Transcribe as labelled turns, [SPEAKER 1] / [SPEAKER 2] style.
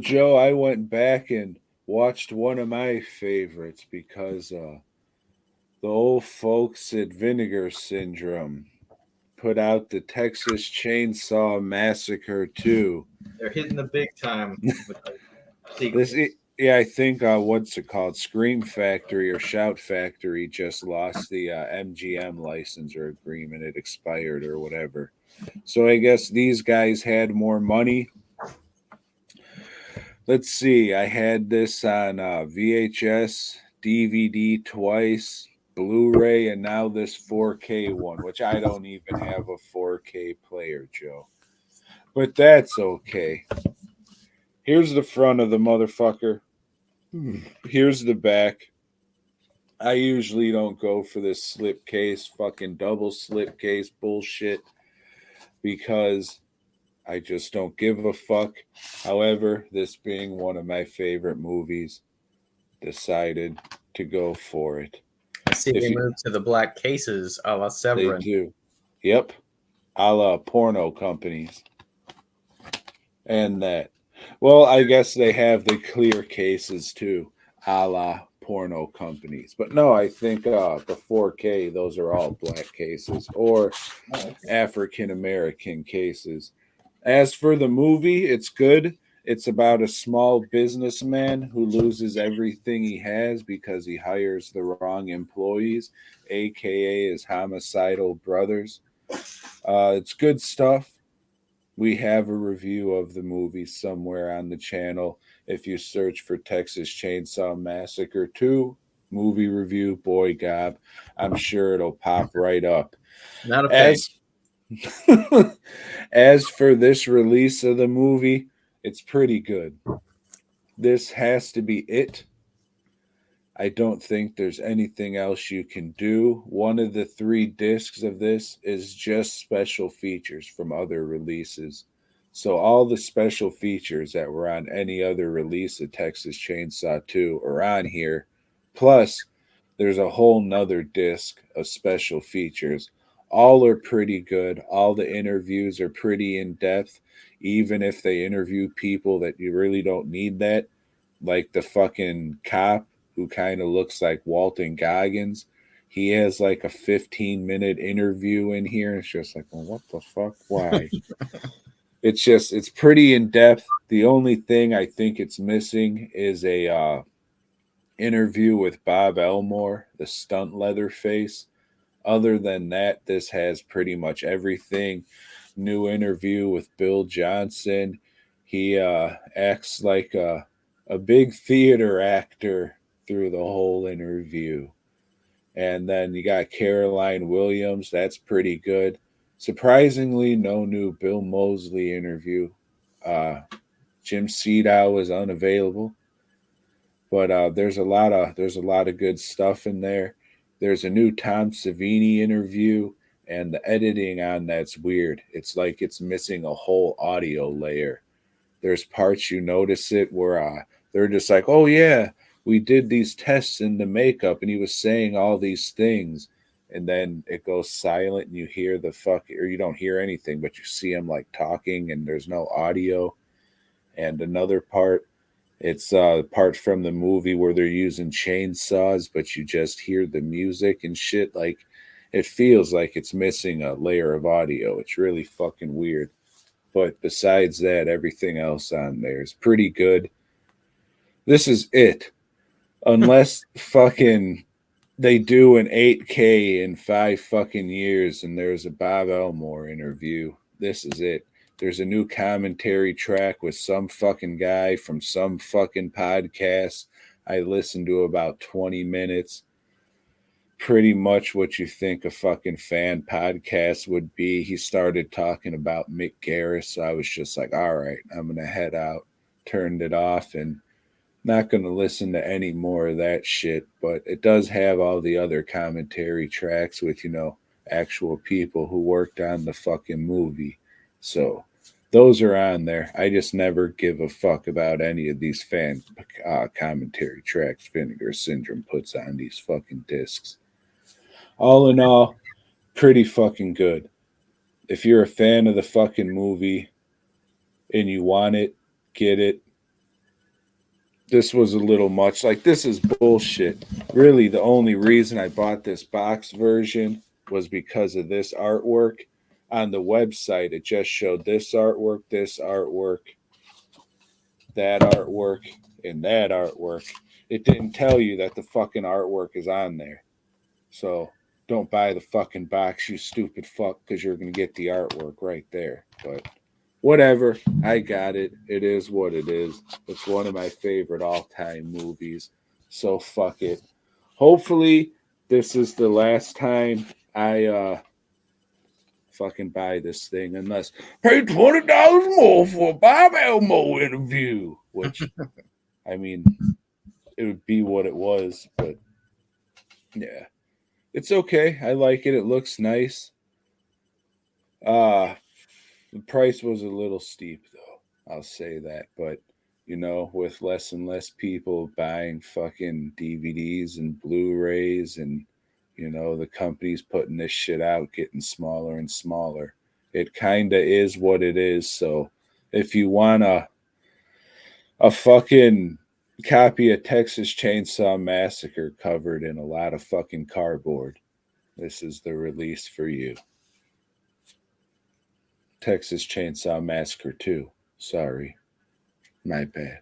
[SPEAKER 1] Joe, I went back and watched one of my favorites because the old folks at Vinegar Syndrome put out the Texas Chainsaw Massacre 2.
[SPEAKER 2] They're hitting the big time with the
[SPEAKER 1] This,
[SPEAKER 2] sequels.
[SPEAKER 1] yeah, I think what's it called? Scream Factory or Shout Factory just lost the MGM license or agreement. It expired or whatever. So I guess these guys had more money. Let's see. I had this on VHS, DVD twice, Blu-ray, and now this 4K one, which I don't even have a 4K player, Joe. But that's okay. Here's the front of the motherfucker. Here's the back. I usually don't go for this slip case, fucking double slip case bullshit, because I just don't give a fuck. However, this being one of my favorite movies, decided to go for it.
[SPEAKER 2] I see
[SPEAKER 1] If
[SPEAKER 2] they
[SPEAKER 1] you,
[SPEAKER 2] moved to the black cases a la
[SPEAKER 1] they
[SPEAKER 2] Severin.
[SPEAKER 1] do, yep, a la porno companies, and that. Well, I guess they have the clear cases too, a la porno companies. But no, I think the 4K, those are all black cases or African American cases. As for the movie, it's good. It's about a small businessman who loses everything he has because he hires the wrong employees, aka his homicidal brothers. It's good stuff. We have a review of the movie somewhere on the channel. If you search for Texas Chainsaw Massacre 2 movie review, boy gob, I'm sure it'll pop right up.
[SPEAKER 2] Not a fan.
[SPEAKER 1] As as for this release of the movie, it's pretty good. This has to be it. I don't think there's anything else you can do. One of the three discs of this is just special features from other releases. So all the special features that were on any other release of Texas Chainsaw 2 are on here. Plus, there's a whole nother disc of special features. All are pretty good. All the interviews are pretty in depth, even if they interview people that you really don't need that, like the fucking cop who kind of looks like Walton Goggins. He has like a 15-minute interview in here. It's just like, well, what the fuck? Why? It's pretty in depth. The only thing I think it's missing is a interview with Bob Elmore, the stunt Leatherface. Other than that, this has pretty much everything. New interview with Bill Johnson. He acts like a big theater actor through the whole interview. And then you got Caroline Williams. That's pretty good. Surprisingly, no new Bill Moseley interview. Uh, Jim Seedow is unavailable, but there's a lot of good stuff in there. There's a new Tom Savini interview, and the editing on that's weird. It's like it's missing a whole audio layer. There's parts you notice it where they're just like, oh yeah, we did these tests in the makeup, and he was saying all these things, and then it goes silent, and you hear the fuck, or you don't hear anything, but you see him like talking, and there's no audio. And another part, it's part from the movie where they're using chainsaws, but you just hear the music and shit. Like it feels like it's missing a layer of audio. It's really fucking weird. But besides that, everything else on there is pretty good. This is it. Unless fucking they do an 8K in 5 fucking years and there's a Bob Elmore interview. This is it. There's a new commentary track with some fucking guy from some fucking podcast. I listened to about 20 minutes. Pretty much what you think a fucking fan podcast would be. He started talking about Mick Garris, so I was just like, all right, I'm gonna head out. Turned it off and not gonna listen to any more of that shit. But it does have all the other commentary tracks with actual people who worked on the fucking movie. So those are on there. I just never give a fuck about any of these fan commentary tracks Vinegar Syndrome puts on these fucking discs. All in all, pretty fucking good. If you're a fan of the fucking movie and you want it, get it. this was a little much. Like, this is bullshit. Really, the only reason I bought this box version was because of this artwork. On the website, it just showed this artwork, that artwork, and that artwork. It didn't tell you that the fucking artwork is on there. So don't buy the fucking box, you stupid fuck, because you're going to get the artwork right there. But whatever, I got it. It is what it is. It's one of my favorite all-time movies. So fuck it. Hopefully, this is the last time I fucking buy this thing, unless pay $20 more for a Bob Elmo interview. Which, I mean, it would be what it was, but yeah, it's okay. I like it. It looks nice. The price was a little steep, though. I'll say that, but with less and less people buying fucking DVDs and Blu-rays, and the companies putting this shit out getting smaller and smaller, it kind of is what it is. So if you want a fucking copy of Texas Chainsaw Massacre covered in a lot of fucking cardboard, this is the release for you. Texas Chainsaw Massacre 2. Sorry. My bad.